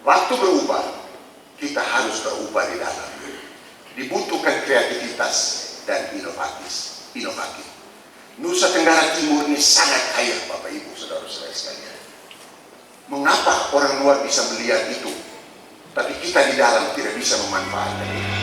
Waktu berubah, kita harus berubah di dalam. Dibutuhkan kreativitas dan inovatif. Nusa Tenggara Timur ini sangat kaya, Bapak Ibu, saudara-saudara sekalian. Mengapa orang luar bisa melihat itu, tapi kita di dalam tidak bisa memanfaatkan itu?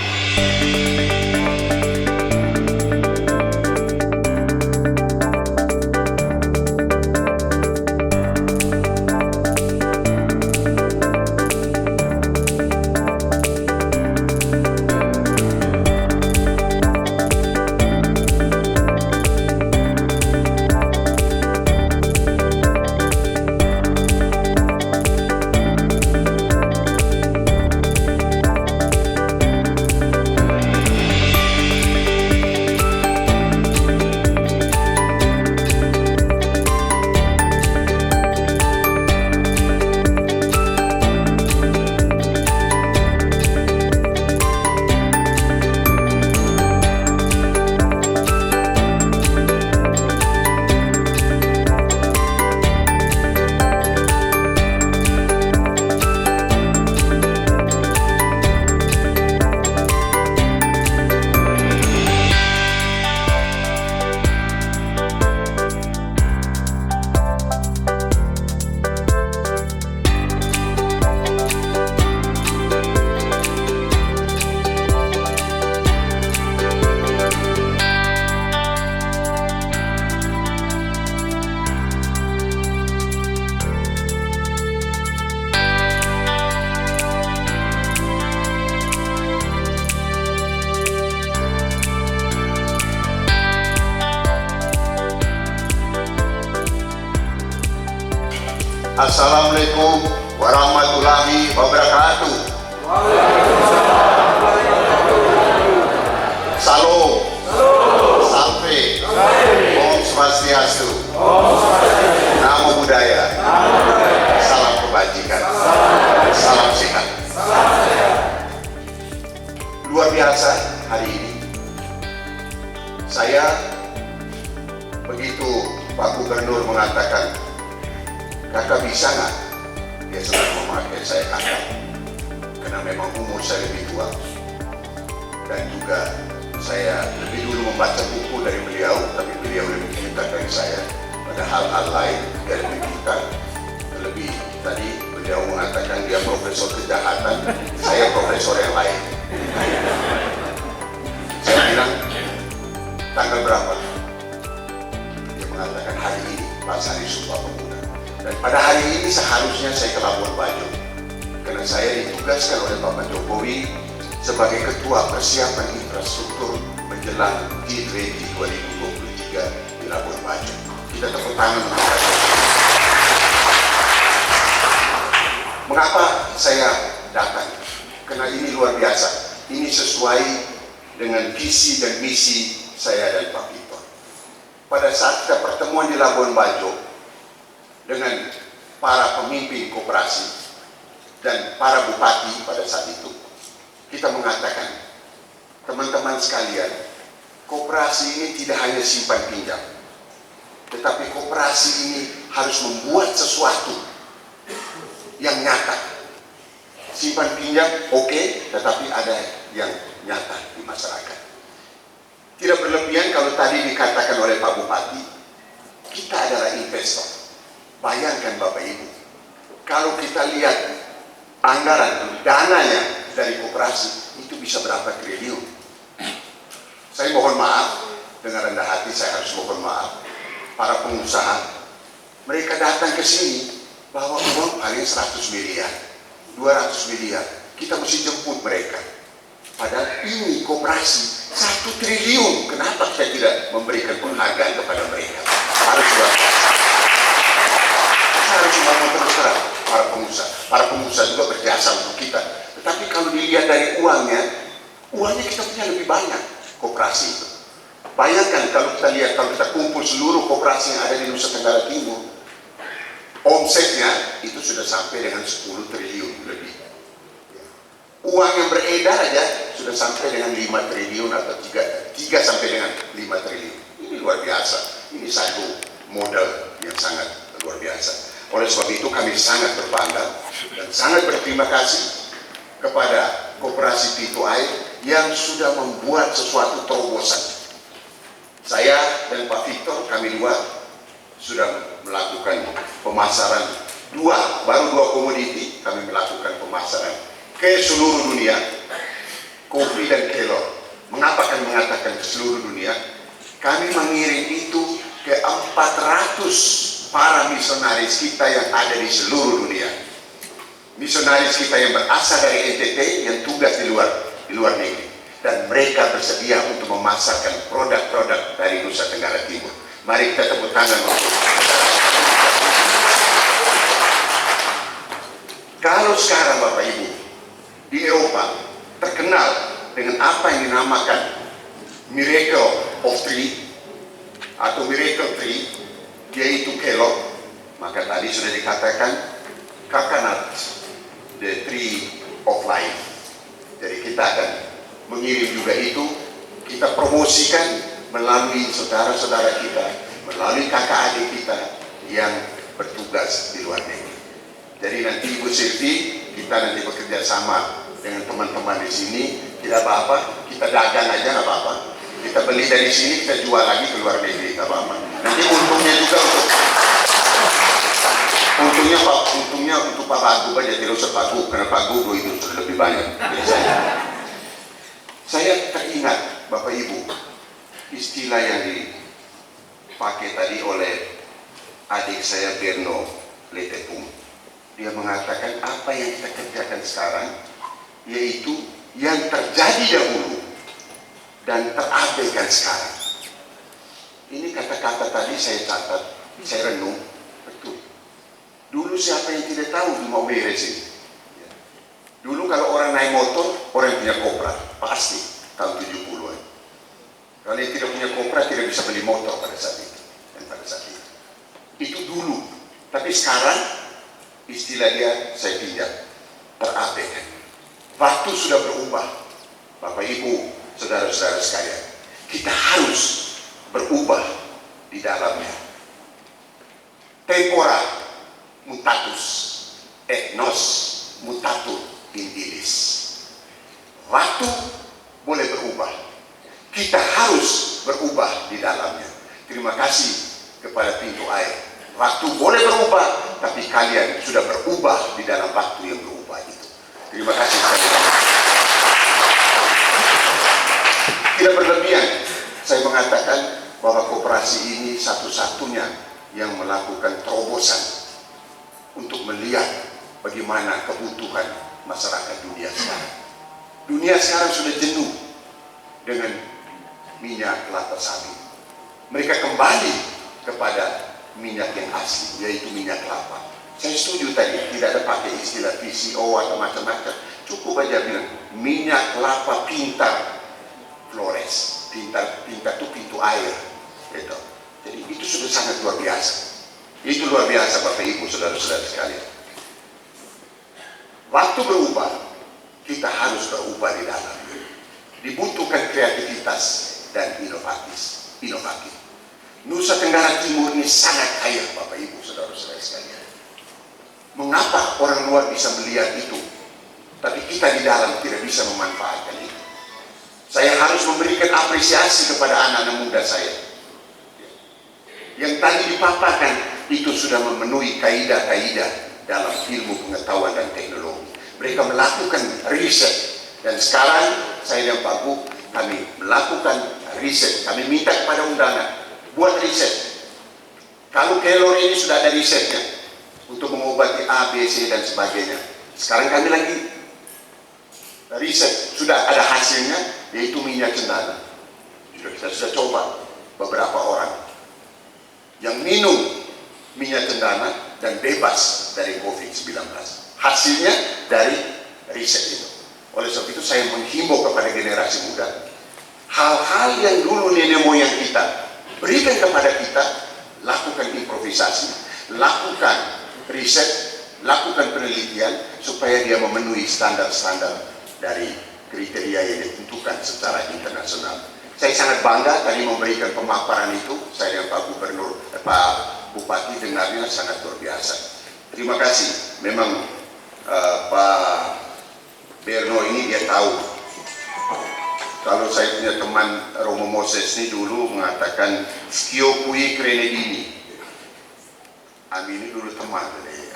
Assalamualaikum warahmatullahi wabarakatuh. Salam, Salve, Om Swastiastu, Namo Buddhaya, salam kebajikan, salam sehat. Luar biasa hari ini. Saya begitu Pak Gubernur mengatakan, kakak bisa nggak? Dia selalu memakai saya kakak, karena memang umur saya lebih tua, dan juga saya lebih dulu membaca buku dari beliau, tapi beliau lebih pintar dari saya pada hal-hal lain. Dia lebih pintar, lebih tadi beliau mengatakan dia profesor kejahatan, saya profesor yang lain. Saya bilang, tanggal berapa? Dia mengatakan hari ini, pas hari Sumpah Pemuda. Dan pada hari ini seharusnya saya ke Labuan Bajo, karena saya ditugaskan oleh Bapak Jokowi sebagai Ketua Persiapan Infrastruktur menjelang G20 2023 di Labuan Bajo. Kita tepuk tangan untuk Bapak. Mengapa saya datang? Karena ini luar biasa. Ini sesuai dengan visi dan misi saya dan Pak Vito. Pada saat kita pertemuan di Labuan Bajo dengan para pemimpin koperasi dan para bupati pada saat itu, kita mengatakan, teman-teman sekalian, koperasi ini tidak hanya simpan pinjam, tetapi koperasi ini harus membuat sesuatu yang nyata. Simpan pinjam oke, tetapi ada yang nyata di masyarakat. Tidak berlebihan kalau tadi dikatakan oleh Pak Bupati, kita adalah investor. Bayangkan Bapak Ibu, kalau kita lihat anggaran, dananya dari koperasi, itu bisa berapa triliun. Saya mohon maaf, dengan rendah hati saya harus mohon maaf. Para pengusaha, mereka datang ke sini, bahwa uang paling 100 miliar, 200 miliar, kita mesti jemput mereka. Padahal ini koperasi 1 triliun, kenapa saya tidak memberikan penghargaan kepada mereka? Harus harus membangun terus terang para pengusaha juga berjasa untuk kita. Tetapi kalau dilihat dari uangnya kita punya lebih banyak koperasi itu. Bayangkan kalau kita lihat, kalau kita kumpul seluruh koperasi yang ada di Nusa Tenggara Timur, omsetnya itu sudah sampai dengan 10 triliun lebih. Uang yang beredar aja sudah sampai dengan 5 triliun atau 3 sampai dengan 5 triliun. Ini luar biasa. Ini satu modal yang sangat luar biasa. Oleh sebab itu kami sangat berbangga dan sangat berterima kasih kepada Koperasi Pintu Air yang sudah membuat sesuatu terobosan. Saya dan Pak Victor, kami dua sudah melakukan pemasaran baru dua komoditi. Kami melakukan pemasaran ke seluruh dunia, kopi dan kelor. Mengapa kami mengatakan ke seluruh dunia? Kami mengirim itu ke 400 para misionaris kita yang ada di seluruh dunia. Misionaris kita yang berasal dari NTT yang tugas di luar negeri, dan mereka bersedia untuk memasarkan produk-produk dari Nusa Tenggara Timur. Mari kita tepuk tangan untuk kalau sekarang Bapak Ibu di Eropa terkenal dengan apa yang dinamakan Miracle of Tree atau Miracle Tree, yaitu kelor, maka tadi sudah dikatakan coconut, the tree of life. Jadi kita akan mengirim juga itu, kita promosikan melalui saudara-saudara kita, melalui kakak adik kita yang bertugas di luar negeri. Jadi nanti Ibu Silvi, kita nanti bekerja sama dengan teman-teman di sini, tidak apa-apa, kita dagang aja nggak apa-apa. Kita beli dari sini, kita jual lagi ke luar negeri, nggak apa-apa. Nanti untungnya juga untungnya untuk Pak Bagu aja, tidak usah Pak Gu, karena Pak Gu itu sudah lebih banyak dari saya. Saya teringat Bapak Ibu, istilah yang dipakai tadi oleh adik saya Berno Letepung. Dia mengatakan apa yang kita kerjakan sekarang, yaitu yang terjadi dahulu dan terabaikan sekarang. Ini kata-kata tadi saya catat, saya renung, betul. Dulu siapa yang tidak tahu di mau beres ini? Dulu kalau orang naik motor, orang yang punya Kopra, pasti tahun 70-an. Kalau yang tidak punya Kopra, tidak bisa beli motor pada saat itu. Dan pada saat itu. Itu dulu. Tapi sekarang, istilah dia saya pinjam, terabaikan. Waktu sudah berubah. Bapak Ibu, saudara-saudara sekalian, kita harus berubah di dalamnya. Tempora mutatus, et nos mutatur in illis. Waktu boleh berubah, kita harus berubah di dalamnya. Terima kasih kepada Pintu Air. Waktu boleh berubah, tapi kalian sudah berubah di dalam waktu yang berubah itu. Terima kasih sekali. Tidak berlebihan saya mengatakan bahwa koperasi ini satu-satunya yang melakukan terobosan untuk melihat bagaimana kebutuhan masyarakat dunia sekarang. Dunia sekarang sudah jenuh dengan minyak kelapa sawit. Mereka kembali kepada minyak yang asli, yaitu minyak kelapa. Saya setuju tadi, tidak ada pakai istilah PCO atau macam-macam. Cukup aja bilang minyak kelapa pintar Flores, pintar itu pintu air, gitu. Jadi itu sudah sangat luar biasa. Itu luar biasa Bapak Ibu, saudara-saudara sekalian. Waktu berubah, kita harus berubah di dalam. Dibutuhkan kreativitas dan inovatif. Nusa Tenggara Timur ini sangat kaya Bapak Ibu, saudara-saudara sekalian. Mengapa orang luar bisa melihat itu, tapi kita di dalam tidak bisa memanfaatkan itu? Saya harus memberikan apresiasi kepada anak-anak muda saya. Yang tadi dipaparkan itu sudah memenuhi kaidah-kaidah dalam ilmu pengetahuan dan teknologi. Mereka melakukan riset, dan sekarang saya dan Pak Bu, kami melakukan riset. Kami minta kepada undangan buat riset. Kalau kelor ini sudah ada risetnya untuk mengobati A, B, C dan sebagainya. Sekarang kami lagi riset, sudah ada hasilnya, yaitu minyak cendana. Kita sudah coba beberapa orang yang minum minyak cendana dan bebas dari COVID-19. Hasilnya dari riset itu. Oleh sebab itu saya menghimbau kepada generasi muda, hal-hal yang dulu nenek moyang kita berikan kepada kita, lakukan improvisasi, lakukan riset, lakukan penelitian supaya dia memenuhi standar-standar dari kriteria yang ditentukan secara internasional. Saya sangat bangga tadi memberikan pemaparan itu. Saya dan Pak Gubernur, Pak Bupati dengarnya sangat luar biasa. Terima kasih. Memang Pak Berno ini dia tahu. Kalau saya punya teman Romo Moses ini dulu mengatakan skio kui krenedini. Ini dulu teman,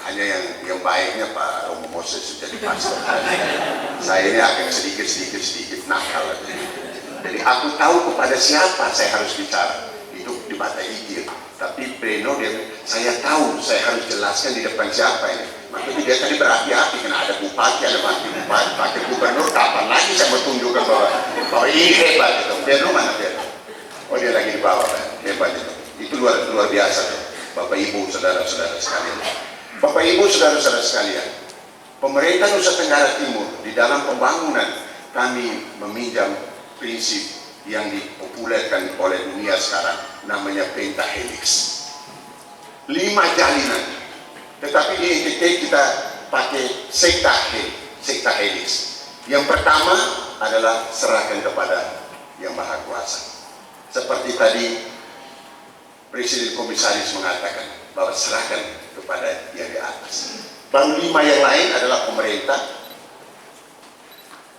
hanya yang baiknya Pak Romo Moses jadi pastor. Saya ini agak sedikit nakal. Jadi aku tahu kepada siapa saya harus bicara. Itu di mata Injil. Tapi Breno saya tahu saya harus jelaskan di depan siapa ini. Makanya dia tadi berapi-api karena ada bupati, ada wakil gubernur. Kapan lagi saya mau tunjukkan bahwa ini hebat itu. Breno mana Breno? Oh dia lagi di bawah, hebat itu. Itu luar biasa tuh. Bapak Ibu, saudara-saudara sekalian. Bapak Ibu, saudara-saudara sekalian. Pemerintah Nusa Tenggara Timur di dalam pembangunan kami meminjam prinsip yang dipopulerkan oleh dunia sekarang, namanya pentahelix. 5 jalinan. Tetapi di NTT kita pakai sektahelix. Yang pertama adalah serahkan kepada Yang Maha Kuasa. Seperti tadi Presiden Komisaris mengatakan bahwa serahkan kepada yang di atas. Baru 5 yang lain adalah pemerintah,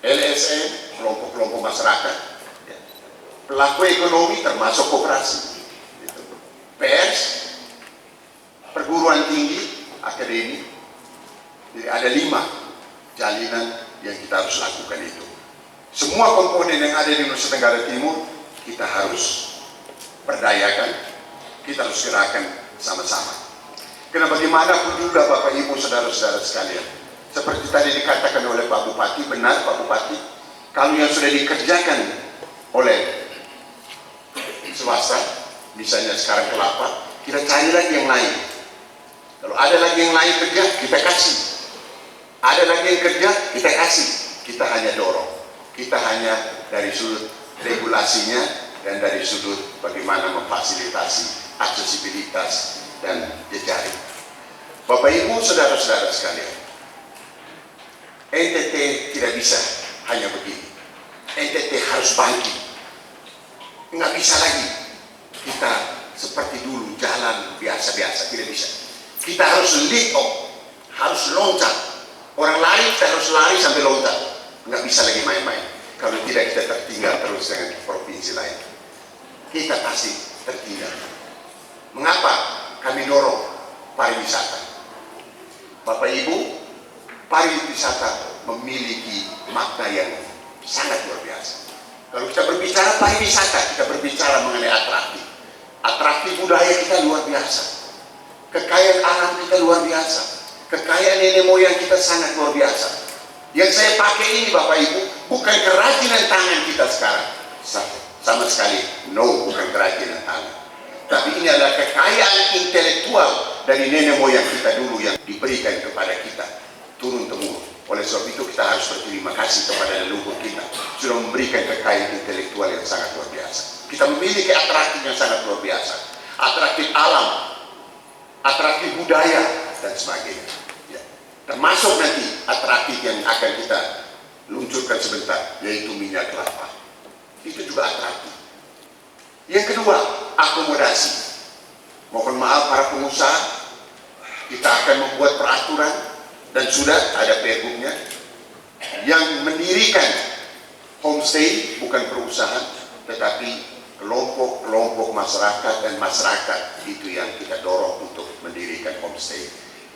LSM, kelompok-kelompok masyarakat, pelaku ekonomi termasuk koperasi, pers, perguruan tinggi, akademi. Jadi ada 5 jalinan yang kita harus lakukan itu. Semua komponen yang ada di Nusa Tenggara Timur kita harus berdayakan, kita harus gerakan sama-sama. Karena bagaimanapun juga Bapak Ibu saudara-saudara sekalian, seperti tadi dikatakan oleh Pak Bupati, benar Pak Bupati, kalau yang sudah dikerjakan oleh swasta, misalnya sekarang kelapa, kita cari lagi yang lain. Kalau ada lagi yang lain kerja, kita kasih. Ada lagi yang kerja, kita kasih. Kita hanya dorong. Kita hanya dari sudut regulasinya dan dari sudut bagaimana memfasilitasi aksesibilitas dan jejaring. Bapak Ibu saudara-saudara sekalian, NTT tidak bisa hanya begini. NTT harus bangkit. Nggak bisa lagi kita seperti dulu jalan biasa-biasa, tidak bisa. Kita harus lead off, harus loncat. Orang lari kita harus lari sampai loncat. Nggak bisa lagi main-main. Kalau tidak kita tertinggal terus dengan provinsi lain. Kita pasti tertinggal. Mengapa kami dorong pariwisata? Bapak Ibu, pariwisata memiliki makna yang sangat luar biasa. Kalau kita berbicara pariwisata, kita berbicara mengenai atraksi. Atraksi budaya kita luar biasa. Kekayaan alam kita luar biasa. Kekayaan nenek moyang kita sangat luar biasa. Yang saya pakai ini Bapak Ibu, bukan kerajinan tangan kita sekarang. Sama sekali, no, bukan kerajinan tangan. Tapi ini adalah kekayaan intelektual dari nenek moyang kita dulu yang diberikan kepada kita turun-temurun. Oleh sebab itu kita harus berterima kasih kepada leluhur kita sudah memberikan kekayaan intelektual yang sangat luar biasa. Kita memiliki atraksi yang sangat luar biasa, atraksi alam, atraksi budaya dan sebagainya. Ya. Termasuk nanti atraksi yang akan kita luncurkan sebentar, yaitu minyak kelapa. Itu juga atraksi. Yang kedua, akomodasi. Mohon maaf para pengusaha, kita akan membuat peraturan dan sudah ada pergubnya yang mendirikan homestay, bukan perusahaan, tetapi kelompok-kelompok masyarakat dan masyarakat itu yang kita dorong untuk mendirikan homestay.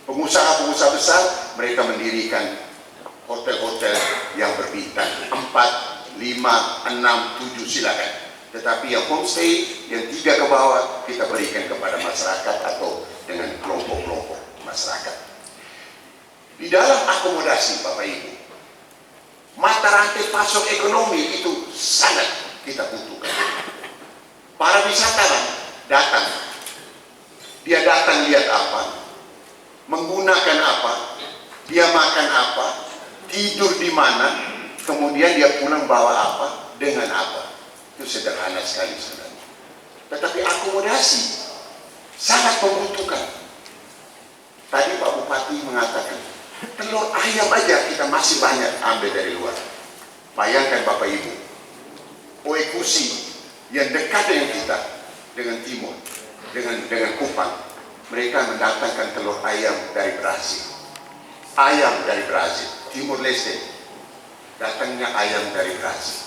Pengusaha-pengusaha besar mereka mendirikan hotel-hotel yang berbintang 4, 5, 6, 7 silakan. Tetapi yang homestay yang 3 ke bawah kita berikan kepada masyarakat atau dengan kelompok-kelompok masyarakat. Di dalam akomodasi Bapak Ibu, mata rantai pasok ekonomi itu sangat kita butuhkan. Para wisatawan datang, dia datang lihat apa, menggunakan apa, dia makan apa, tidur di mana, kemudian dia pulang bawa apa, dengan apa. Itu sederhana sekali sebenarnya. Tetapi akomodasi sangat membutuhkan. Tadi Pak Bupati mengatakan, telur ayam aja kita masih banyak ambil dari luar. Bayangkan Bapak Ibu, Oekusi yang dekat dengan kita, dengan timur, dengan Kupang, mereka mendatangkan telur ayam dari Brazil. ayam dari Brazil, Timur Leste, datangnya ayam dari Brazil.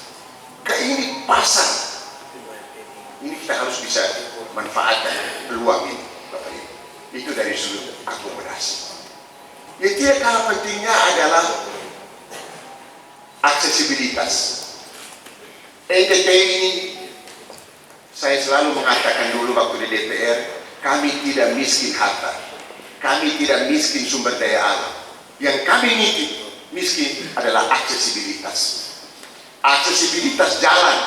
Ini pasar, ini kita harus bisa manfaatkan peluang ini, Bapak Ibu. Itu dari sudut akomodasi. Yang tidak kalah pentingnya adalah aksesibilitas. NTT ini, saya selalu mengatakan dulu waktu di DPR, kami tidak miskin harta, kami tidak miskin sumber daya alam. Yang kami miskin adalah aksesibilitas. Aksesibilitas jalan,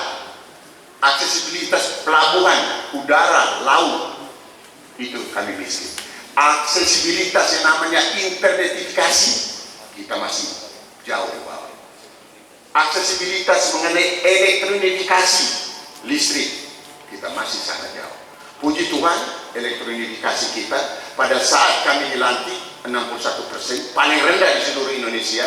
aksesibilitas pelabuhan, udara, laut, itu kami miskin. Aksesibilitas yang namanya internetifikasi, kita masih jauh di bawah. Aksesibilitas mengenai elektronifikasi listrik, kita masih sangat jauh. Puji Tuhan, elektronifikasi kita pada saat kami dilantik 61%, paling rendah di seluruh Indonesia.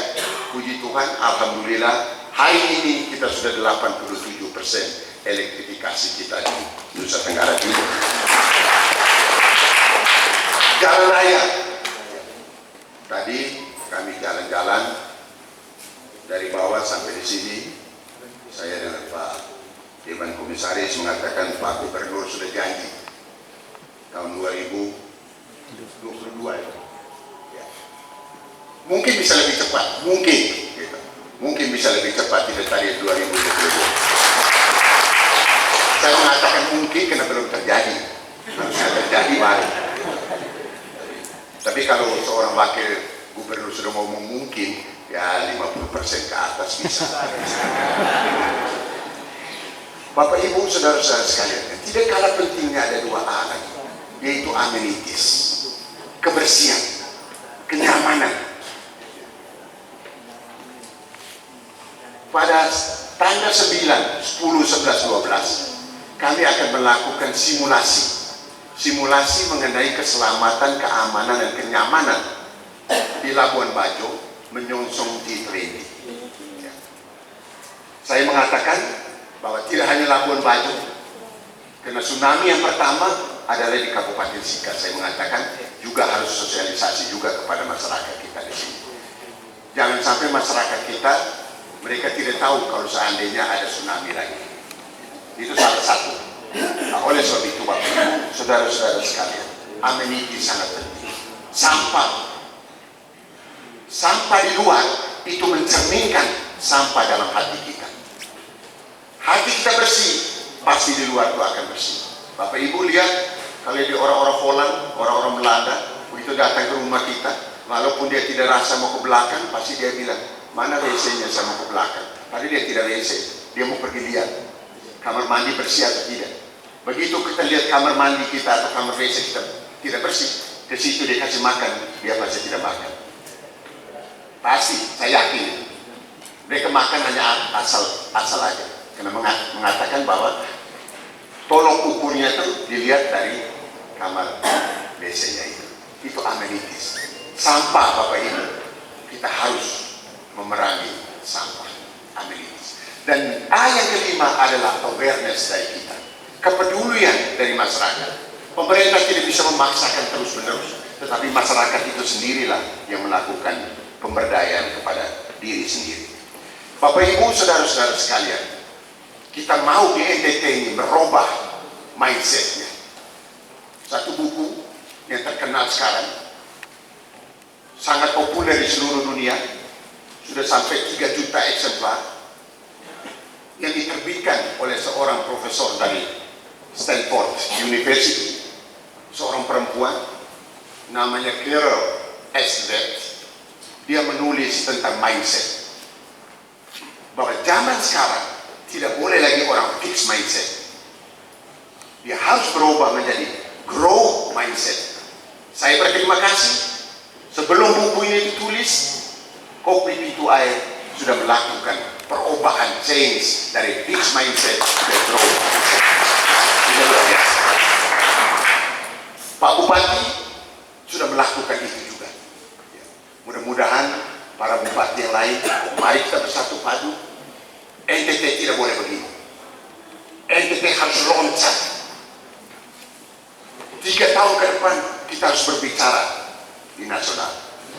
Puji Tuhan, alhamdulillah, hari ini kita sudah 87% elektrifikasi kita di Nusa Tenggara Timur. Jalan raya, tadi kami jalan-jalan dari bawah sampai di sini. Saya dengan Pak Dewan Komisaris mengatakan Pak Gubernur sudah janji tahun 2022 ya. Mungkin bisa lebih cepat, mungkin gitu. Mungkin bisa lebih cepat tidak tadi 2022. Saya mengatakan mungkin karena belum terjadi, harusnya terjadi baru. Tapi kalau seorang wakil gubernur sudah ngomong mungkin, ya 50% ke atas bisa. Bapak Ibu saudara-saudara sekalian, tidak kalah pentingnya ada dua hal lagi, yaitu amenities, kebersihan, kenyamanan. Pada tanggal 9, 10, 11, 12 kami akan melakukan simulasi mengenai keselamatan, keamanan, dan kenyamanan di Labuan Bajo menyongsong G20. Ya. Saya mengatakan bahwa tidak hanya Labuan Bajo, karena tsunami yang pertama adalah di Kabupaten Sika. Saya mengatakan juga harus sosialisasi juga kepada masyarakat kita di sini. Jangan sampai masyarakat kita mereka tidak tahu kalau seandainya ada tsunami lagi. Itu salah satu. Nah, oleh sebab itu Bapak Ibu, saudara-saudara sekalian, amenity sangat penting. Sampah di luar itu mencerminkan sampah dalam hati kita. Hati kita bersih, pasti di luar itu akan bersih. Bapak Ibu lihat, kalau di orang-orang Holland, orang-orang Belanda, begitu datang ke rumah kita, walaupun dia tidak rasa mau ke belakang, pasti dia bilang, mana WC-nya saya mau ke belakang. Padahal dia tidak WC, dia mau pergi lihat kamar mandi bersih atau tidak. Begitu kita lihat kamar mandi kita atau kamar WC kita tidak bersih, ke situ dia kasih makan, dia pasti tidak makan. Pasti, saya yakin. Mereka makan hanya asal aja. Karena mengatakan bahwa tolong ukurnya itu dilihat dari kamar WC-nya itu. Itu amenities. Sampah Bapak Ibu, kita harus memerangi sampah, amenities. Dan yang kelima adalah awareness dari kita, kepedulian dari masyarakat. Pemerintah tidak bisa memaksakan terus-menerus, tetapi masyarakat itu sendirilah yang melakukan pemberdayaan kepada diri sendiri. Bapak Ibu saudara-saudara sekalian, kita mau di NTT ini merubah mindsetnya. Satu buku yang terkenal sekarang, sangat populer di seluruh dunia, sudah sampai 3 juta eksemplar, yang diterbitkan oleh seorang profesor dari Stanford University, seorang perempuan namanya Carol Dweck. Dia menulis tentang mindset, bahwa zaman sekarang tidak boleh lagi orang fix mindset, dia harus berubah menjadi grow mindset. Saya berterima kasih, sebelum buku ini ditulis, Kopi Pintu Air sudah melakukan perubahan change dari fixed mindset ke grow mindset. Ini luar biasa. Pak Bupati sudah melakukan itu juga. Mudah-mudahan para bupati yang lain, mari kita bersatu padu. NTT tidak boleh begini. NTT harus loncat. 3 tahun ke depan kita harus berbicara di nasional.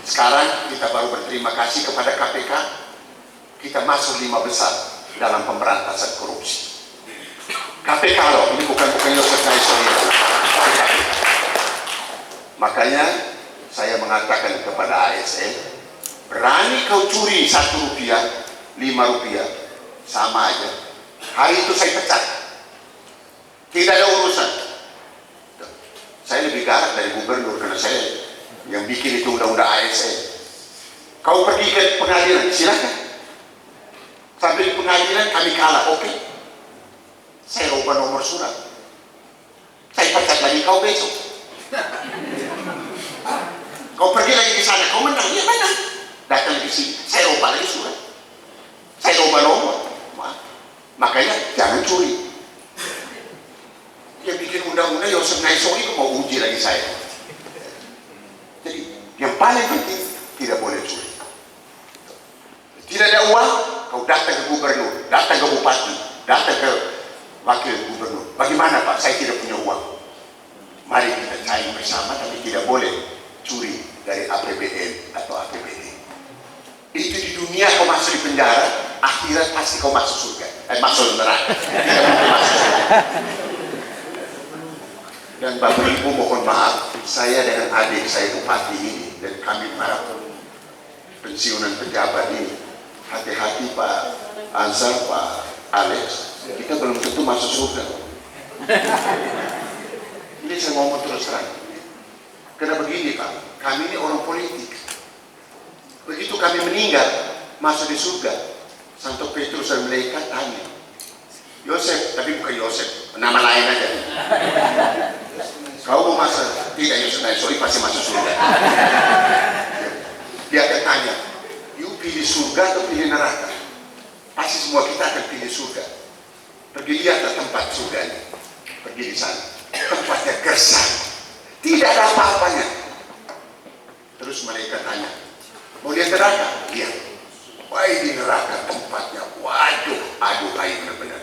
Sekarang kita baru berterima kasih kepada KPK, kita masuk 5 besar dalam pemberantasan korupsi. KPK loh, ini bukan Yosef Naiso ini. Makanya saya mengatakan kepada ASN, berani kau curi 1 rupiah, 5 rupiah, sama aja. Hari itu saya pecat. Tidak ada urusan. Saya lebih galak dari gubernur karena saya yang bikin itu undang-undang ASN. Kau pergi ke pengadilan, silakan. Sampai di pengadilan kami kalah, oke. Saya ubah nomor surat. Saya pecat lagi kau besok. Kau pergi lagi ke sana, kau menang, ya menang. Datang lagi sini, saya ubah lagi surat. Saya ubah nomor. Makanya jangan curi. Yang bikin undang-undang Yosef Naiso itu mau uji lagi saya. Jadi yang paling penting tidak boleh curi. Tidak ada uang, kau datang ke gubernur, datang ke bupati, datang ke wakil gubernur. Bagaimana Pak? Saya tidak punya uang. Mari kita cari bersama, tapi tidak boleh curi dari APBN atau APBD. Itu di dunia kau masuk di penjara, akhirat pasti kau masuk surga, masuk neraka. Tidak mungkin masuk surga. Dan Bapak Ibu mohon maaf, saya dengan adik saya bupati ini dan kami para pensiunan pejabat ini, hati-hati Pak Ansar, Pak Alex, kita belum tentu masuk surga. Ini saya ngomong terus terang. Karena begini Pak, kami ini orang politik. Begitu kami meninggal, masuk di surga, Santo Petrus dan malaikat tanya, Yosef, tapi bukan Yosef, nama lain aja. Kau mau masuk? Tidak Yosef Naiso, pasti masuk surga. Dia akan tanya, you pilih surga atau pilih neraka? Pasti semua kita akan pilih surga. Pergi lihatlah tempat surganya. Pergi di sana. Tempatnya gersang. Tidak ada apa-apanya. Terus malaikat tanya, mau lihat neraka? Lihat. Wah, di neraka tempatnya. Waduh, aduh air benar-benar.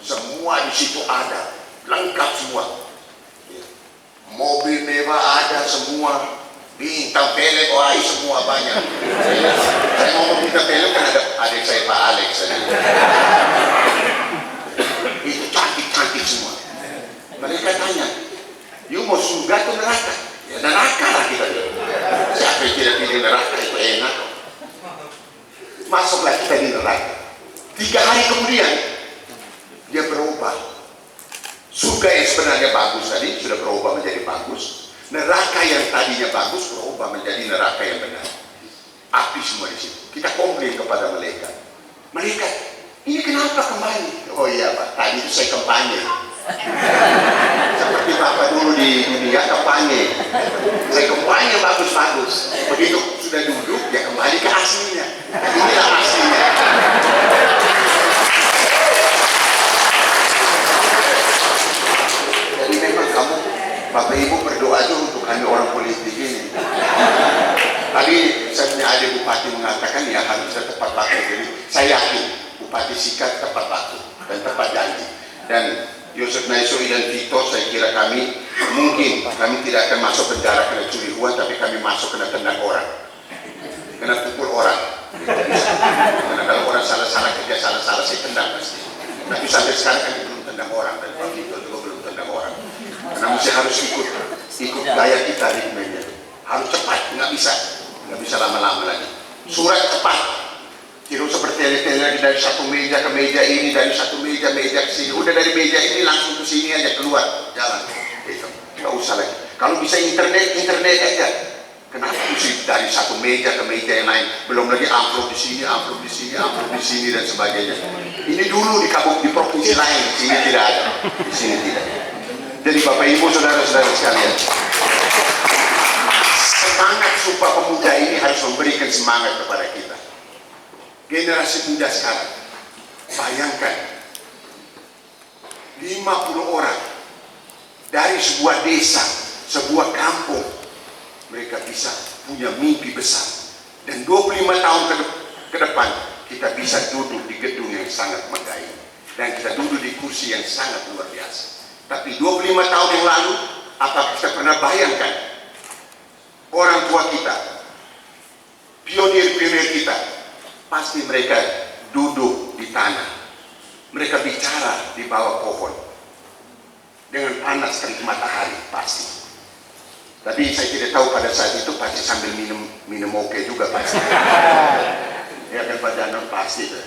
Semua di situ ada, lengkap semua. Mobil mewah ada semua, bintang film, wah semua banyak. Saya ngomong bintang film kan ada adik saya Pak Alex. Itu cantik-cantik semua. Mereka tanya, you mau surga atau neraka? Ya neraka lah kita. Siapa yang tidak pilih neraka itu enak. Masuklah kita di neraka. 3 hari kemudian dia berubah. Surga yang sebenarnya bagus tadi sudah berubah menjadi bagus. Neraka yang tadinya bagus berubah menjadi neraka yang benar. Api semua di situ. Kita komplain kepada malaikat. Malaikat, ini kenapa kembali? Oh iya Pak, tadi itu saya kampanye. Seperti Bapak dulu di dunia kampanye. Saya kampanye bagus-bagus. Begitu sudah duduk, ya kembali ke aslinya. Inilah aslinya. Jadi memang kamu, Bapak Ibu berdoa aja untuk kami orang politik ini. Tadi saya punya adik bupati mengatakan ya harusnya tepat waktu. Jadi saya yakin Bupati Sikat tepat waktu dan tepat janji. Dan Yosef Naiso dan Victor, saya kira kami mungkin kami tidak akan masuk penjara kena curi uang, tapi kami masuk kena tendang orang, kena pukul orang. Karena kalau orang salah-salah kerja salah-salah saya tendang pasti. Tapi sampai sekarang kami belum tendang orang dan Pak Victor juga belum tendang orang. Karena mesti harus ikut gaya kita ritmenya. Harus cepat, nggak bisa lama-lama lagi. Surat cepat. Tidak usah bertele-tele dari satu meja ke meja ini, dari satu meja ke sini. Udah dari meja ini langsung ke sini aja, keluar jalan. Gitu. Nggak usah lagi. Kalau bisa internet aja. Kenapa mesti dari satu meja ke meja yang lain? Belum lagi amplop di sini, amplop di sini, amplop di sini dan sebagainya. Ini dulu di provinsi lain, di sini tidak ada, di sini tidak. Jadi Bapak Ibu, saudara-saudara sekalian, semangat Sumpah Pemuda ini harus memberikan semangat kepada kita. Generasi muda sekarang, bayangkan 50 orang dari sebuah desa, sebuah kampung, mereka bisa punya mimpi besar. Dan 25 tahun ke depan kita bisa duduk di gedung yang sangat megah ini, dan kita duduk di kursi yang sangat luar biasa. Tapi 25 tahun yang lalu, apa kita pernah bayangkan orang tua kita pionir-pionir kita, pasti mereka duduk di tanah, mereka bicara di bawah pohon dengan panas terik matahari pasti. Tapi saya tidak tahu pada saat itu pasti sambil minum oke juga pasti. Ya kan Pak Janon pasti tuh.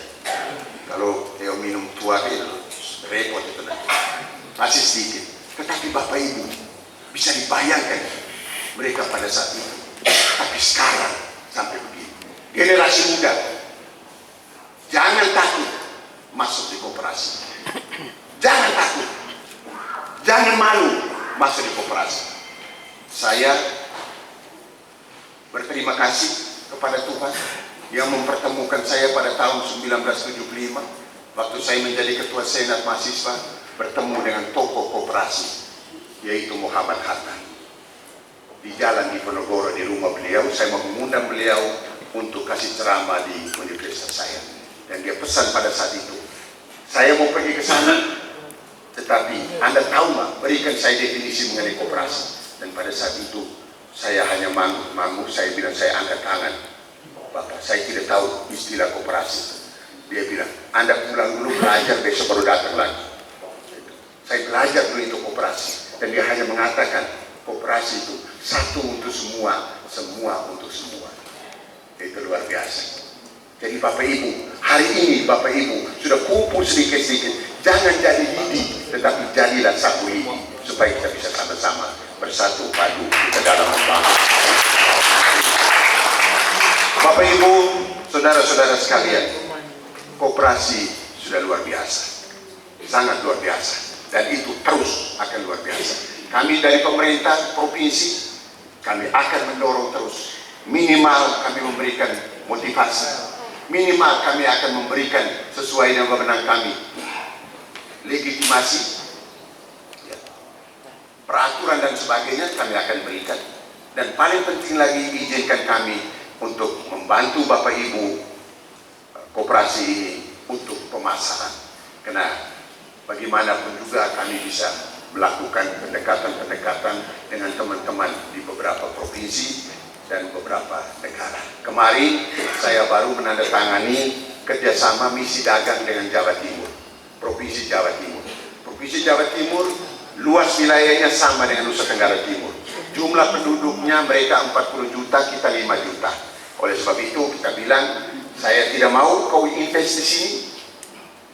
Kalau dia minum tua itu repot itu nanti. Pasti sedikit. Tetapi Bapak Ibu bisa dibayangkan mereka pada saat itu. Tapi sekarang sampai begini. Generasi muda, jangan takut masuk di koperasi. Jangan takut. Jangan malu masuk di koperasi. Saya berterima kasih kepada Tuhan yang mempertemukan saya pada tahun 1975 waktu saya menjadi ketua senat mahasiswa, bertemu dengan tokoh koperasi yaitu Muhammad Hatta di jalan Diponegoro di rumah beliau. Saya mengundang beliau untuk kasih ceramah di universitas saya, dan dia pesan pada saat itu, saya mau pergi ke sana, tetapi Anda tahu nggak, berikan saya definisi mengenai koperasi. Dan pada saat itu saya hanya mangguk, saya bilang, saya angkat tangan, Bapak, saya tidak tahu istilah koperasi. Dia bilang, Anda pulang dulu belajar, besok baru datang lagi. Saya belajar dulu itu koperasi, dan dia hanya mengatakan koperasi itu satu untuk semua, semua untuk semua. Itu luar biasa. Jadi Bapak Ibu, hari ini Bapak Ibu sudah kumpul sedikit-sedikit, jangan jadi lidi, tetapi jadilah satu lidi, supaya kita bisa sama-sama bersatu padu kita dalam membangun. Bapak Ibu, saudara-saudara sekalian, koperasi sudah luar biasa, sangat luar biasa, dan itu terus akan luar biasa. Kami dari pemerintah provinsi, kami akan mendorong terus, minimal kami memberikan motivasi, minimal kami akan memberikan sesuai dengan wewenang kami legitimasi, peraturan dan sebagainya kami akan berikan. Dan paling penting lagi, izinkan kami untuk membantu Bapak Ibu koperasi ini untuk pemasaran. Karena bagaimanapun juga kami bisa melakukan pendekatan-pendekatan dengan teman-teman di beberapa provinsi dan beberapa negara. Kemarin saya baru menandatangani kerjasama misi dagang dengan Jawa Timur, Provinsi Jawa Timur. Provinsi Jawa Timur luas wilayahnya sama dengan Nusa Tenggara Timur. Jumlah penduduknya mereka 40 juta, kita 5 juta. Oleh sebab itu kita bilang, saya tidak mau kau invest di sini,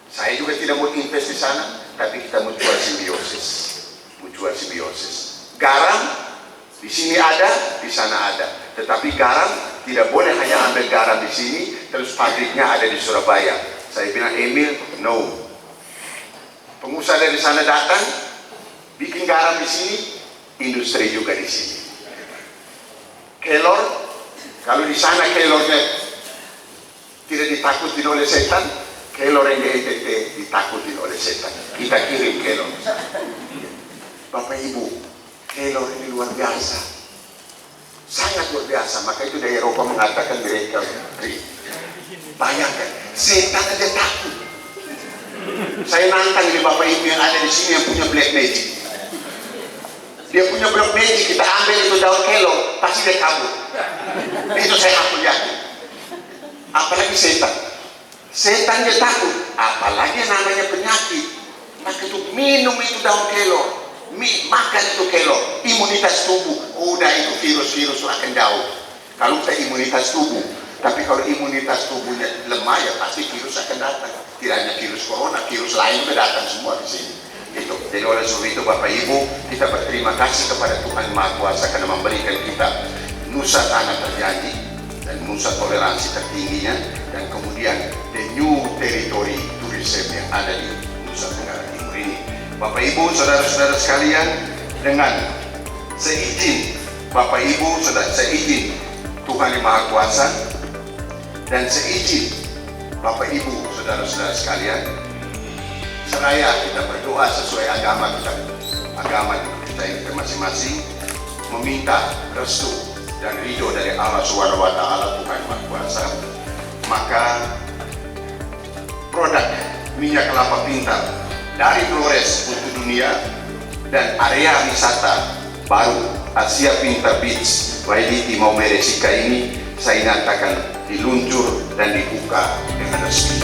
saya juga tidak mau invest di sana, tapi kita mutual simbiosis. Mutual simbiosis. Garam di sini ada, di sana ada. Tetapi garam tidak boleh hanya ambil garam di sini, terus pabriknya ada di Surabaya. Saya bilang, Emil, no. Pengusaha dari sana datang, bikin garam di sini, industri juga di sini. Kelor, kalau di sana kelornya tidak ditakutin oleh setan, kelor yang di NTT ditakutin oleh setan. Kita kirim kelor. Bapak Ibu, kelor ini luar biasa, sangat luar biasa. Maka itu dari Eropa mengatakan mereka free. Bayangkan, setan aja takut. Saya nantang di Bapak Ibu yang ada di sini yang punya black magic. Dia punya black magic, kita ambil itu daun kelor, pasti dia kabur. Itu saya aku yakin. Apalagi setan. Setan dia takut, apalagi yang namanya penyakit. Maka itu minum itu daun kelor, makan itu kelor, imunitas tubuh, udah itu virus-virus akan jauh. Kalau kita imunitas tubuh, tapi kalau imunitas tubuhnya lemah ya pasti virus akan datang. Tidak hanya virus corona, virus lain juga datang semua di sini. Gitu. Jadi oleh sebab itu Bapak Ibu, kita berterima kasih kepada Tuhan Maha Kuasa karena memberikan kita Nusa Tanah Terjadi dan Nusa Toleransi tertingginya, dan kemudian the new territory tourism yang ada di Nusa Tenggara Timur ini. Bapak Ibu, saudara-saudara sekalian, dengan seizin Bapak Ibu, seizin Tuhan yang Maha Kuasa dan seizin Bapak Ibu, saudara-saudara sekalian, seraya kita berdoa sesuai agama kita ini masing-masing, meminta restu dan ridho dari Allah Subhanahu wa Ta'ala, Tuhan Maha Kuasa, maka produk minyak kelapa pintar dari Flores untuk dunia dan area wisata baru Asia Pintar Beach Wailiti Maumere Sika ini saya nyatakan diluncur dan dibuka dengan resmi.